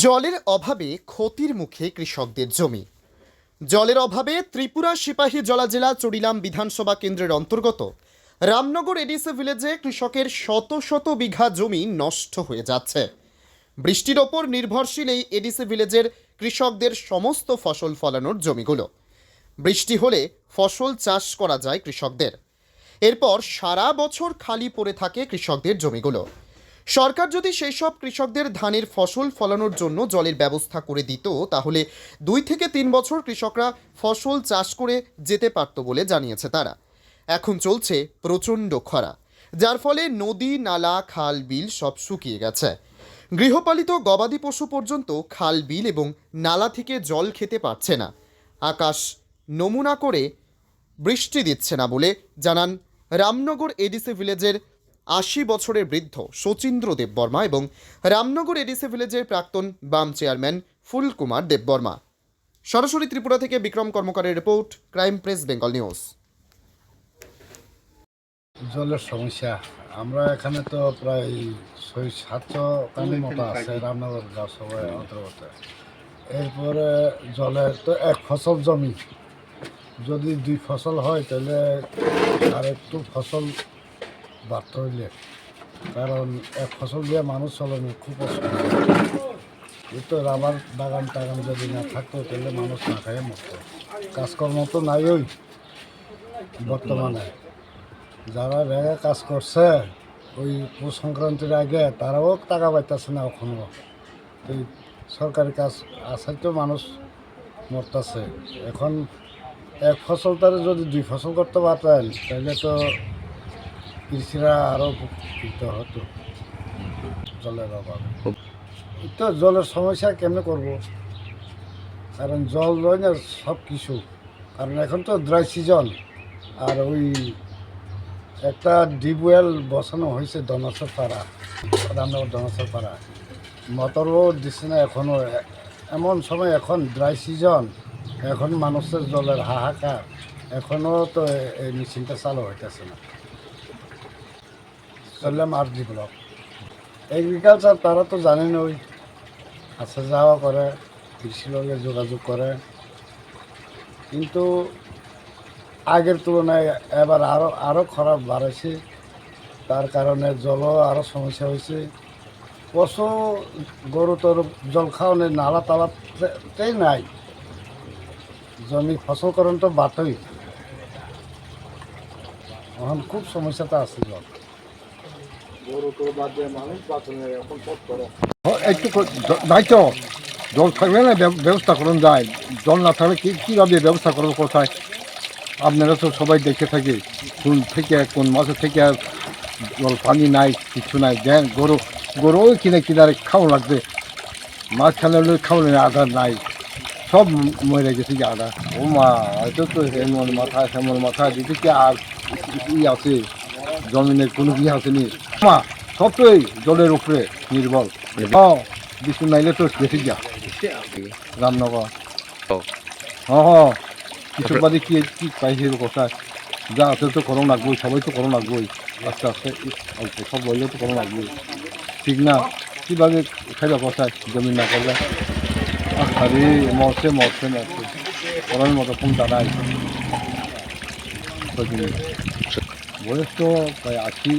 জলের অভাবে ক্ষতির মুখে কৃষকদের জমি। জলের অভাবে ত্রিপুরা সিপাহী জলা জেলা চড়িলাম বিধানসভা কেন্দ্রের অন্তর্গত রামনগর এডিসি ভিলেজে কৃষকের শত শত বিঘা জমি নষ্ট হয়ে যাচ্ছে। বৃষ্টির ওপর নির্ভরশীল এই এডিসি ভিলেজের কৃষকদের সমস্ত ফসল ফলানোর জমিগুলো। বৃষ্টি হলে ফসল চাষ করা যায় কৃষকদের, এরপর সারা বছর খালি পড়ে থাকে কৃষকদের জমিগুলো। সরকার যদি সেই সব কৃষকদের ধানের ফসল ফলানোর জন্য জলের ব্যবস্থা করে দিত, তাহলে 2 থেকে 3 বছর কৃষকরা ফসল চাষ করে যেতে পারত বলে জানিয়েছে তারা। এখন চলছে প্রচণ্ড খরা, যার ফলে নদী, নালা, খাল, বিল সব শুকিয়ে গেছে। গৃহপালিত গবাদি পশু পর্যন্ত খাল, বিল এবং নালা থেকে জল খেতে পারছে না। আকাশ নমুনা করে বৃষ্টি দিচ্ছে না বলে জানান রামনগর এডিসি ভিলেজের 80 বছরের বৃদ্ধ শচীন্দ্র দেববর্মা এবং রামনগর এডিসি ভিলেজের প্রাক্তন বাম চেয়ারম্যান ফুলকুমার দেববর্মা। সরাসরি ত্রিপুরা থেকে বিক্রম কর্মকারের report, crime press Bengal news. জলের সমস্যা আমরা এখানে তো প্রায় 600-700 কানির মতো আছে রামনগর গাঁওসভার অন্তর্গত। এরপরে জলের তো এক ফসল জমি, যদি 2 ফসল হয় তাহলে আর একটু ফসল বাড়তে হইলে, কারণ এক ফসল দিয়ে মানুষ চলানো খুব অসুবিধা। এই তো রাবার বাগান টাগান যদি না থাকতো তাহলে মানুষ না খাইয়ে মরতো। কাজকর্ম তো নাই ওই বর্তমানে। যারা রেগে কাজ করছে ওই পৌষ সংক্রান্তির আগে, তারাও টাকা পাইতেছে না এখনও। এই সরকারি কাজ আছে তো মানুষ মরতেছে। এখন এক ফসল তারা যদি 2 ফসল করতে পারতেন তাহলে তো কৃষিরা আরও উপকৃত হতো। জলের অভাব, তো জলের সমস্যা কেমনে করব, কারণ জল রয় না সব কিছু। কারণ এখন তো ড্রাই সিজন, আর ওই একটা ডিপওয়েল বসানো হয়েছে ধনেশ্বর পাড়া, রামনগর ধনেশ্বর পাড়া, মোটরও দিচ্ছে না এখনও। এমন সময় এখন ড্রাই সিজন, এখন মানুষের জলের হাহাকার, এখনও তো এই মেশিনটা চালু হইতেছে না। চললাম আর জি ব্লক এগ্রিকালচার, তারা তো জানেন ওই আসা যাওয়া করে, কৃষির লগে যোগাযোগ করে, কিন্তু আগের তুলনায় এবার আরও খারাপ বাড়াইছে। তার কারণে জলও আরও সমস্যা হয়েছে। পশু গরু তোর জল খাওয়ানোর নালা তালাতেই নাই, জমি ফসল করেন তো বাতই। এখন খুব সমস্যাটা আছে জল। একটু দায়িত্ব, জল থাকলে না ব্যবস্থা করুন যায়, জল না থাকলে কীভাবে ব্যবস্থা করবো কোথায়? আপনারা তো সবাই দেখে থাকি কোন থেকে কোন মাসে থেকে জল পানি নাই, কিছু নাই। দেন গরু কিনারে খাওয়া লাগবে, মাঝখানে হলে খাওয়ানোর আধার নাই, সব মরে গেছে কি আধার। ও মা, হয়তো তো এমন মাথা দিতে কি আর আছে, জমিনের কোনো কি আসেনি মা, সব তো এই জলের উপরে নির্ভর। কিছু নাইলে তো বেশি যা রামনগর। হ্যাঁ, কিছু বাদে কি পাইছে কোথায়, যা আছে তো করো লাগবই, সবাই তো করো লাগবই, আস্তে আস্তে অল্প সব বললে তো করো লাগবই, ঠিক না? কীভাবে খাইবা কোথায় জমি না করলে? আরে মরছে করার মতো কোনটা নাই। বয়স তো প্রায় 80।